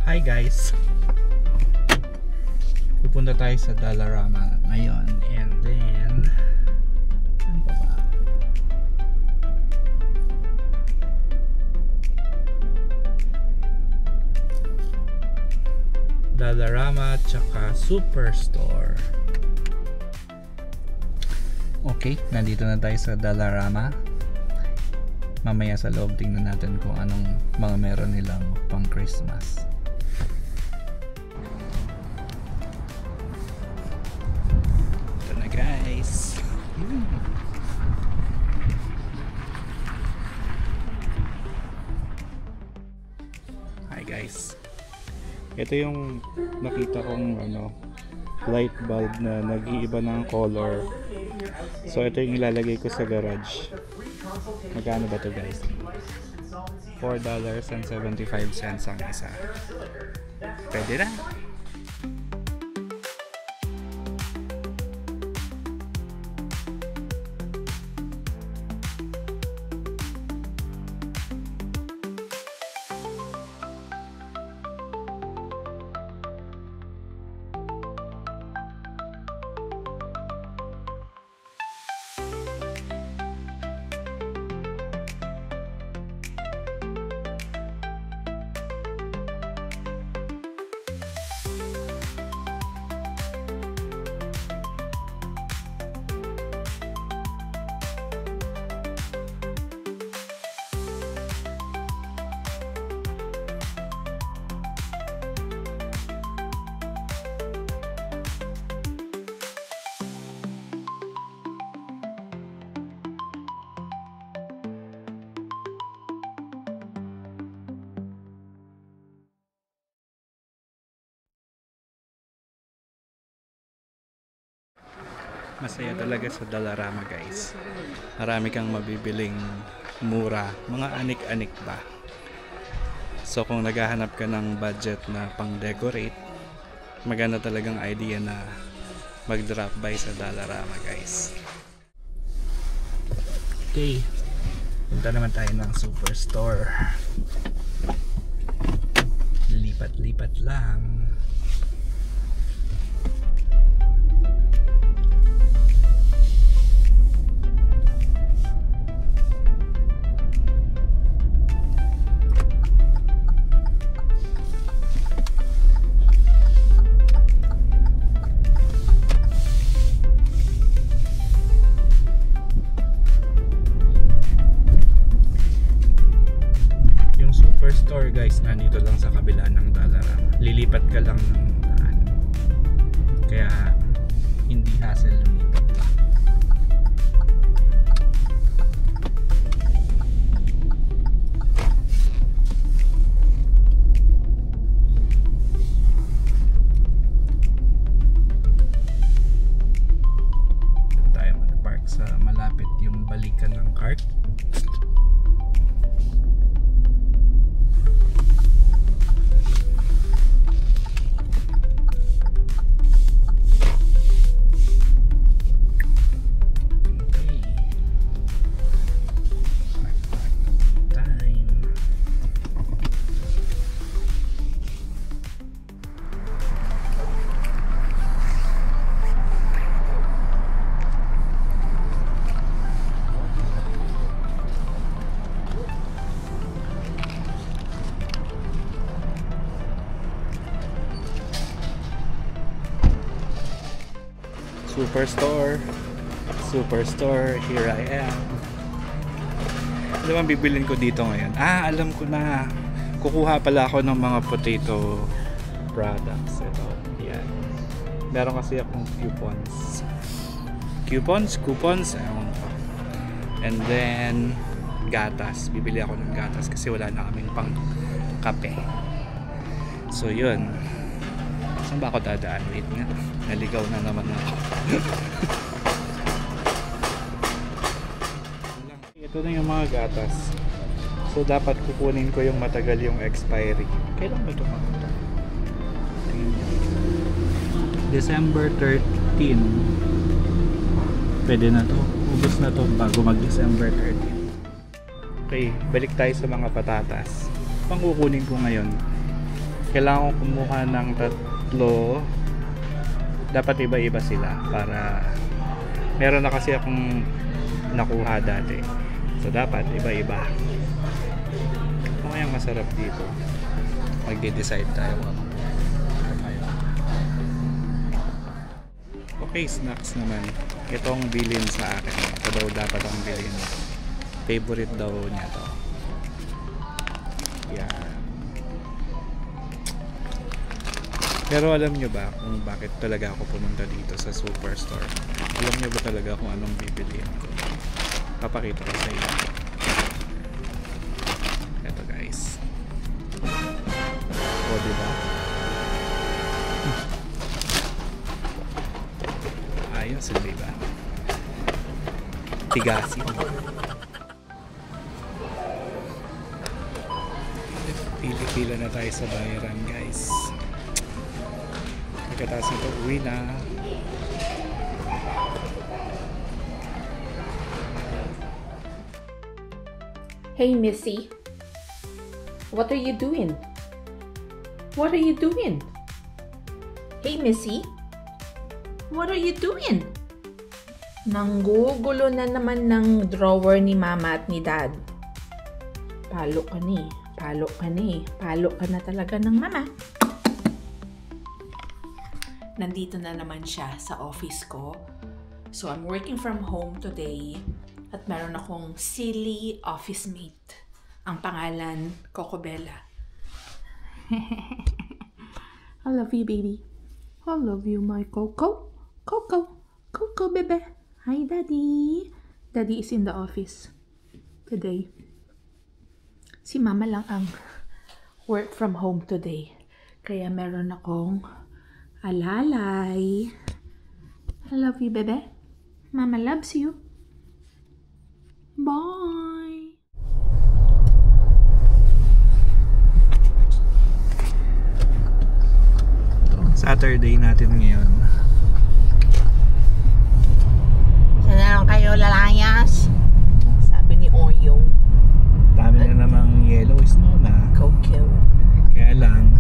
Hi guys! Pupunta tayo sa Dollarama ngayon and then ano pa ba? Dollarama tsaka Superstore. Okay, nandito na tayo sa Dollarama. Mamaya sa loob tingnan natin kung anong mga meron nilang pang Christmas. Ito na guys. Hi guys. Ito yung nakita kong light bulb na nag-iiba ng color. So ito yung ilalagay ko sa garage. Magkano ba to guys? $4.75 ang isa. Pwede na. Masaya talaga sa Dollarama guys. Marami kang mabibiling mura, mga anik-anik ba. So kung naghahanap ka ng budget na pang decorate, maganda talagang idea na mag drop by sa Dollarama guys. Okay, punta naman tayo ng Superstore. Lipat-lipat lang. Superstore guys, nandito lang sa kabila ng Dollarama. Lilipat ka lang ng daan. Kaya hindi hassle lumipat pa. Doon tayo mag-park sa malapit yung balikan ng cart. Superstore, here I am. Ano bang bibilin ko dito ngayon? Alam ko na. Kukuha pala ako ng mga potato products. Ito, yan. Meron kasi akong coupons, ewan ko. And then gatas. Bibili ako ng gatas kasi wala na kaming pang kape. So yun. Saan ba ako dadaan? Wait nga. Naligaw na naman ako. Ito na yung mga gatas. So dapat kukunin ko yung matagal yung expiry. Kailan ba ito makita? December 13. Pwede na to. Ubus na to bago mag December 13. Okay, balik tayo sa mga patatas. Pang kukunin ko ngayon Kailangan ko kumuha ng 3. Dapat iba-iba sila para meron na kasi akong nakuha dati. So dapat iba-iba. Kung kaya masarap dito, magde-decide tayo kung ano. Okay, snacks naman. Itong bilin sa akin. Ito daw dapat ang bilin. Favorite daw niya to. Yan. Pero alam nyo ba kung bakit talaga ako pumunta dito sa Superstore? Alam nyo ba talaga kung anong bibiliin ko? Papakita ko sa inyo. Ito guys. O diba? Ayos, diba? Tigasin. Pili-pila na tayo sa bayaran guys. Pagkatapos nito, uwi na. Hey, Missy. What are you doing? What are you doing? Hey, Missy. What are you doing? Nanggugulo na naman ng drawer ni Mama at ni Dad. Palo ka ni. Palo ka ni. Palo ka na talaga ng Mama. Nandito na naman siya sa office ko. So, I'm working from home today. At meron akong silly office mate. Ang pangalan, Coco Bella. I love you, baby. I love you, my Coco. Coco. Coco, bebe. Hi, Daddy. Daddy is in the office today. Si Mama lang ang work from home today. Kaya meron akong alalay. I love you, bebe. Mama loves you. Bye! Saturday natin ngayon. Sana lang kayo lalayas. Sabi ni Oyong. Dami na namang yellow snow na. Coco. Kaya lang,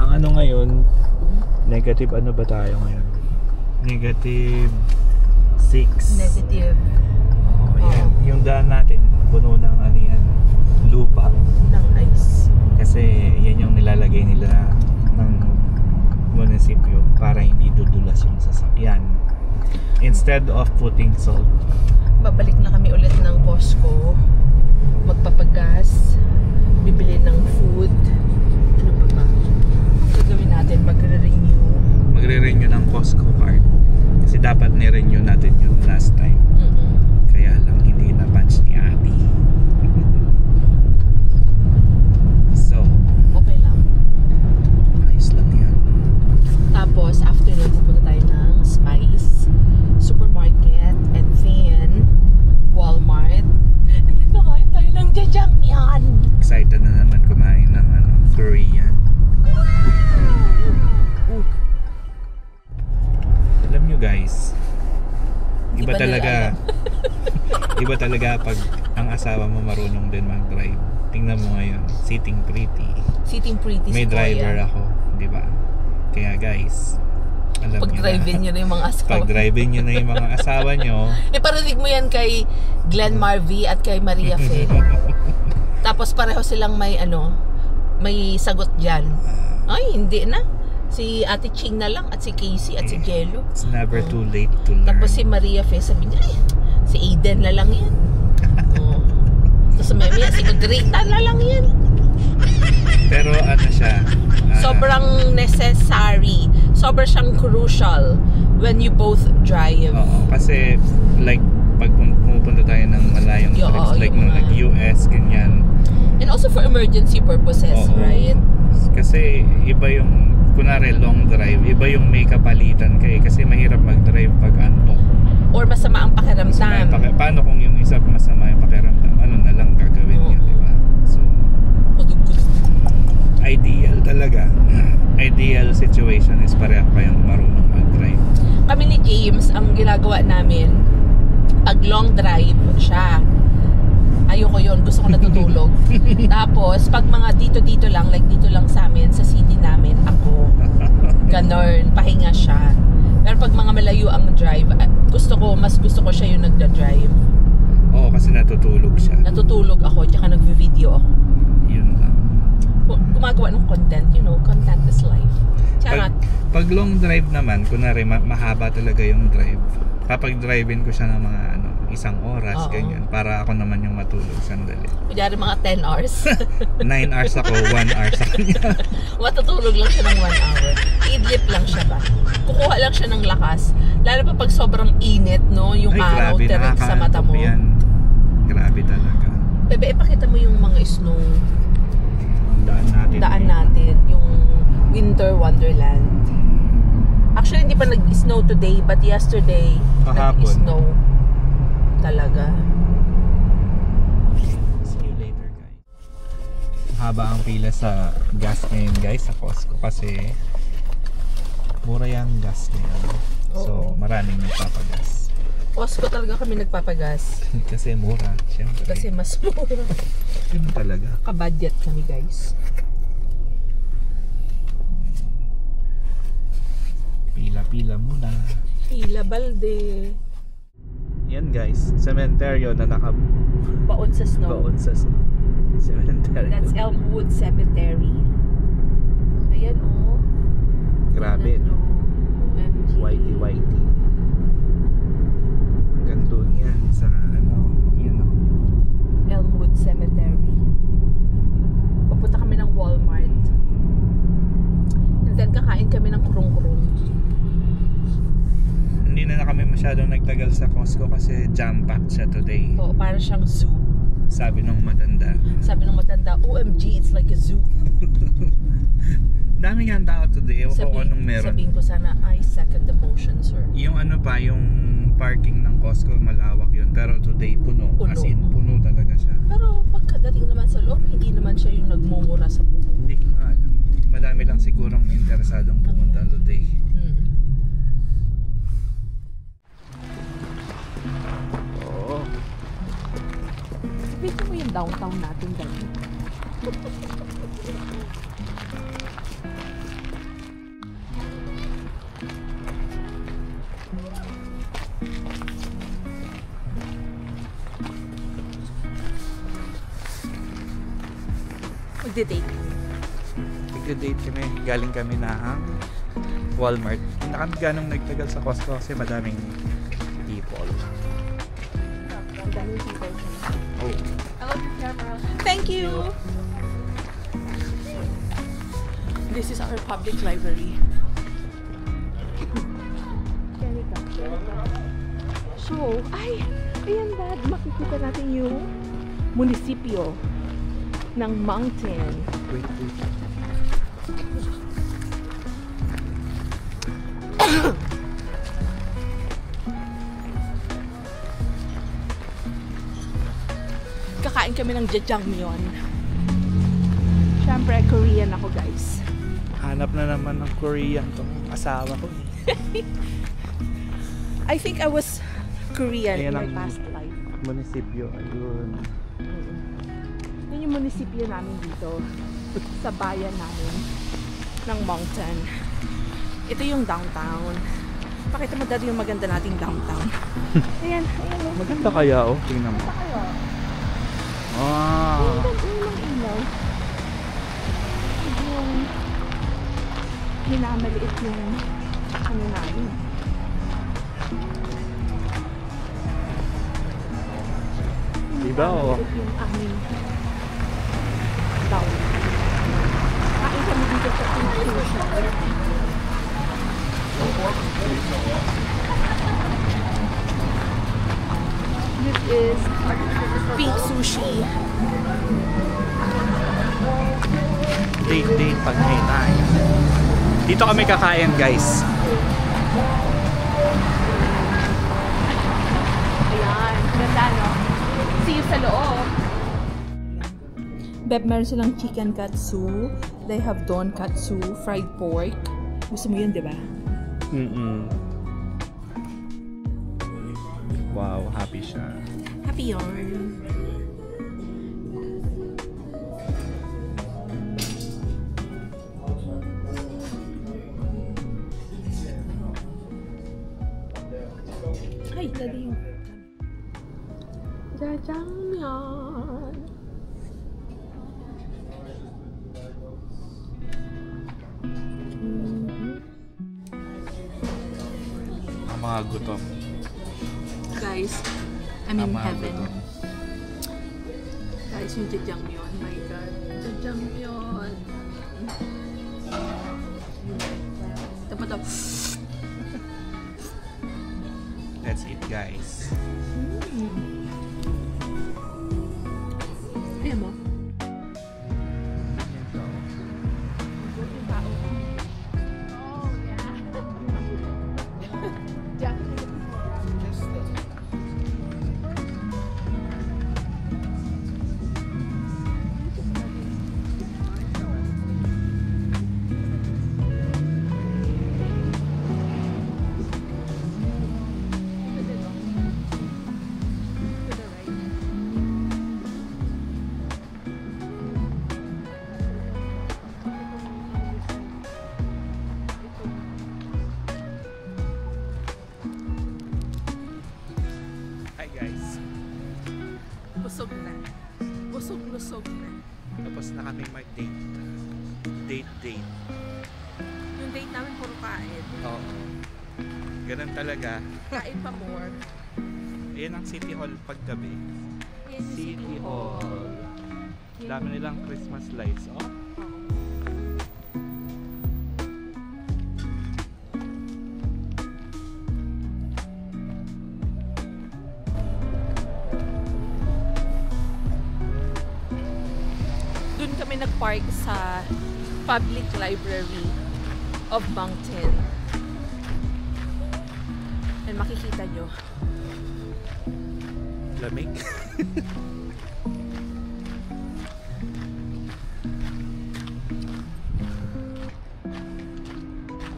ang ano ngayon, negative ano ba tayo ngayon? Negative 6. Negative. Ayan, yung daan natin puno ng ano yan, lupa Ng ice. kasi yan yung nilalagay nila ng munisipyo para hindi dudulas yung sasakyan instead of putting salt. Babalik na kami ulit ng Costco. Magpapagas. Bibili ng food. Ano pa ba? Ang gagawin natin, Magre-renew ng Costco card kasi dapat ni-renew natin yung last time. Kaya lang hindi na-punch ni Ate. So, okay lang. ayos lang yan. Tapos, after nun, pupunta tayo ng Spice, Supermarket, and then Walmart. Hindi na kain tayo ng jajangmyeon. Excited na naman kumain ng Korean. Alam nyo guys, iba talaga pag ang asawa mo marunong din mag-drive. Tingnan mo ngayon, sitting pretty. Sitting pretty. May driver ako, di ba? Kaya guys, alam Pag-drive-in nyo na yung mga asawa. Pag-drive-in nyo na yung mga asawa nyo. Iparinig mo yan kay Glenn Marvy at kay Maria Fe. Tapos pareho silang may sagot dyan. Ay, hindi na. Si Ate Ching na lang at si Casey at si Jello. It's never too late to learn. Tapos si Maria Fe sabi niya, si Aiden na lang yan. Tapos mamaya si Agrita na lang yan. Pero ano siya? Sobrang necessary. Sobrang siyang crucial when you both drive. Oo, kasi like pag pumupunta tayo ng malayong trips, like nung nag-US, ganyan. And also for emergency purposes, right? Kasi iba yung, kunwari long drive, iba yung may kapalitan ka kasi mahirap mag-drive pag antok. Or masama ang pakiramdam. Paano kung yung isa masama yung pakiramdam? Ano na lang gagawin niya, di ba? So, ideal talaga. Ideal situation is pareho kayong marunong mag-drive. Kami ni James, ang ginagawa namin, pag long drive siya, Ayoko yun. Gusto ko natutulog. Tapos, pag mga dito-dito lang, like dito lang sa amin, sa city namin, ako. Ganon. Pahinga siya. Pero pag mga malayo ang drive, mas gusto ko siya yung nagda-drive. Oo, kasi natutulog siya. Natutulog ako, tsaka nag-video ako. Yun lang. Gumagawa ng content, you know, content is life. Charot. Pag long drive naman, kunwari mahaba talaga yung drive, kapag drive-in ko siya ng mga 1 oras, Oo. ganyan, para ako naman yung matulog sandali. Kunyari mga 10 hours. 9 hours ako, 1 hour sa kanya. Matutulog lang siya ng 1 hour. Idlip lang siya ba? Kukuha lang siya ng lakas. Lalo pa pag sobrang init, no? Yung araw grabe, direct sa mata mo. yan. Grabe talaga. Bebe, ipakita mo yung mga snow. Daan natin. Natin. Yung Winter Wonderland. Actually, hindi pa nag-snow today, but yesterday, Kahapon. nag-snow. Talaga. See you later, guys. Haba ang pila sa gas ngayon, guys, sa Costco kasi mura yung gas ngayon. So, maraming nagpapagas. Costco talaga kami nagpapagas. Kasi mura, syempre. Kasi mas mura. Yun talaga. Ka-budget kami, guys. Pila-pila muna. Pila balde. Yan, guys, sementeryo na Baon sa snow. nakabaon sa sementeryo. That's Elmwood Cemetery. Ayan, oh. Grabe, no? OMG. Whitey. Ganda yan sa yun, no? Elmwood Cemetery. Pupunta kami ng Walmart. And then kakain kami ng kurong-kurong. Hindi na kami masyadong nagtagal sa Costco kasi jam-packed siya today. Oo, para siyang zoo. Sabi nung matanda. Sabi ng matanda, OMG, it's like a zoo. Dami nga ang tao today. Ewan ko kung anong meron. Sabihin ko sana, I second the motion, sir. Yung yung parking ng Costco, malawak yun. Pero today, puno. Puno. As in, puno talaga siya. Pero pagkadating naman sa loob, hindi naman siya yung nagmumura sa puno. Hindi ko nga alam. Madami lang sigurong interesadong pumunta today. Oo. Video mo yung downtown natin dali. Magde-date. Nag-date kami. Galing kami na Walmart. Hindi na kami ganong nagtagal sa Costco kasi madaming people. Oh. Thank you. This is our public library. So, ayan dad, makikita natin yung munisipyo ng Mountain. Wait. Kakain kami ng jjajangmyeon. Siyempre, Korean ako, guys. Hanap na naman ng Korean tong asawa ko. I think I was Korean Ayan in my ang past life. Munisipyo. Ayun. Yun yung munisipyo namin dito. Sa bayan namin. Ng Mountain. Ito yung downtown. Pakita mo dati yung maganda nating downtown. Ayan. Maganda kaya, oh. Tingnan mo. Ah. Ang ilaw. Yung minamaliit yung ano namin. Diba, oh? Minamaliit yung aming down. Kain kami dito sa institution. This is Pink Sushi. Date pag may time. Dito kami kakain, guys. Ayan, ganda no? See you sa loob. Beb, meron silang chicken katsu. They have don katsu, fried pork. Gusto mo yun, di ba? Wow, happy siya. Happy yarn. Jajangmyeon. Ang mga gutom. Guys, I'm in Ang mga heaven. gutom. Guys, yung jajangmyeon. My God. Jajangmyeon. Ito pa to. That's it, guys. Ayan mo. Hi, guys. Busog na. Busog-lusog na. Tapos na kami mag-date. Date. Yung date namin puro kain. Oo. Ganun talaga. Kain pa more. Ayan ang City Hall paggabi. Yan yung City Hall. Dami nilang Christmas lights. Oh. Doon kami nag-park sa Public Library of Bangtan. And makikita nyo. Lamig.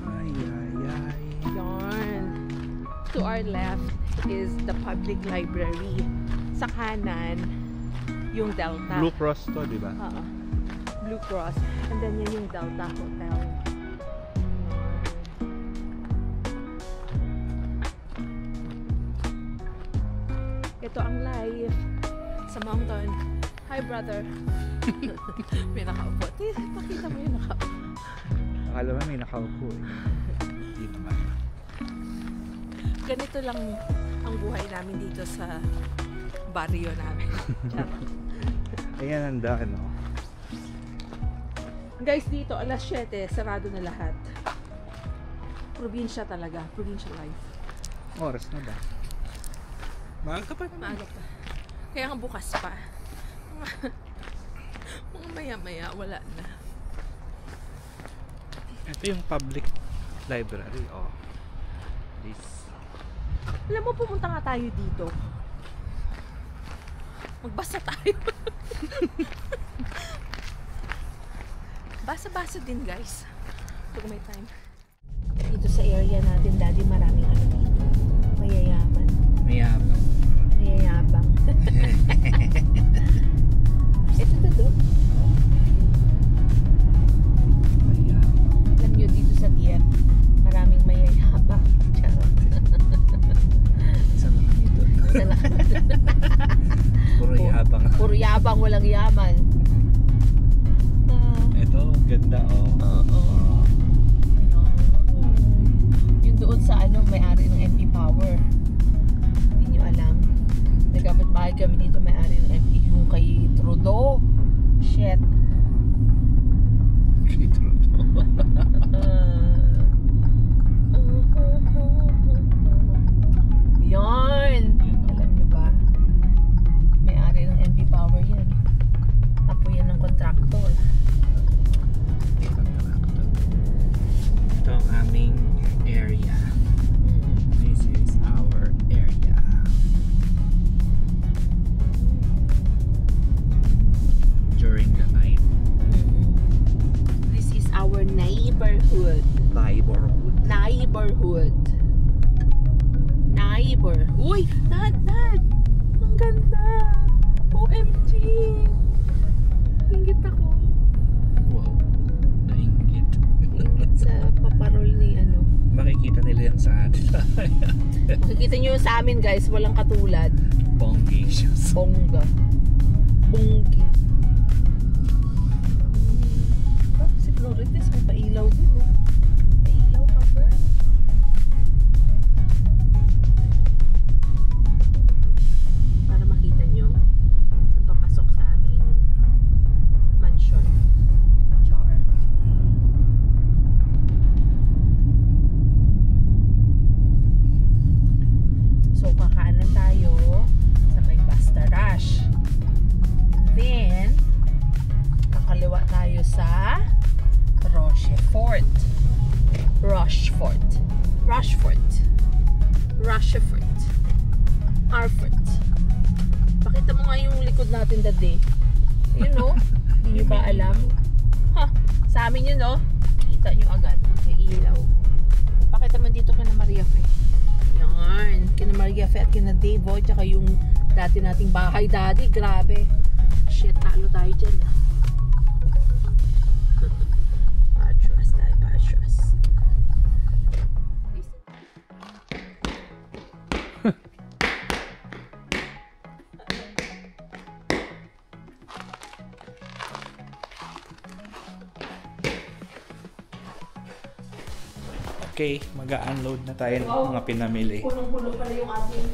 Ay. Yarn. To our left is the Public Library. Sa kanan, yung Delta. Blue Cross to, di ba? Oo. Blue Cross. And then yan yung Delta Hotel. Ito ang live sa mountain. Hi, brother. May nakaupo. Pakita mo yung nakaupo. Akala mo may nakaupo eh. Hindi naman. Ganito lang ang buhay namin dito sa barrio namin. Charot. Ayan ang daan, no? Guys, dito alas 7, sarado na lahat. Probinsya talaga, provincial life. Oras na ba? Maaga pa naman. Maaga pa. Kaya nga bukas pa. Mga maya-maya, wala na. Ito yung public library, oh. This. Alam mo, pumunta nga tayo dito. Magbasa tayo. Basa-basa din, guys. Pag may time. Dito sa area natin, Daddy, maraming ano dito. Mayayaman. Mayabang. Mayayabang. Ito doon. Mayabang. Alam nyo, dito sa TF, maraming mayayabang. Charot. Isa lang kami doon. Isa lang. Puro yabang. Puro yabang, walang yaman. Ito, ganda, oh. Oo. Yung doon sa ano, may-ari ng MP Power. Hindi nyo alam. Nagkapit bahay kami dito, may-ari ng MP. Yung kay Trudeau. Shit. Kay Trudeau. Yarn! Alam nyo ba? May-ari ng MP Power yan. Apo yan ng contractor. Ito ang aming area. This is our area. During the night. This is our neighborhood. Neighborhood. Uy! Dad! Ang ganda! OMG! Ingit ako. Wow. Nainggit. Ingit sa paparol ni ano. Makikita nila yan sa atin. Makikita nyo sa amin, guys. Walang katulad. Bongacious. Bongga. Bonggi. Oh, si Florites may pailaw din. Oh. Pailaw pa, girl. Para makita nyo yung papasok sa aming mansion. Char. So, kakaanan tayo sa may Basta Rush. Then, kakaliwa tayo sa Rochefort. Rochefort. Rochefort. Rochefort. Arfort. Pakita mo nga yung likod natin that day. You know? Hindi nyo ba alam? Ha? Sa amin yun, no? Kita nyo agad. May ilaw. Pakita mo dito kina Maria Fe. Yan. Kina Maria Fe at kina Dave, oh. Tsaka yung dati nating bahay, daddy. Grabe. Shit, talo tayo dyan, ah. Patras tayo, patras. Okay, mag-unload na tayo ng mga pinamili. Punong-puno pala yung ating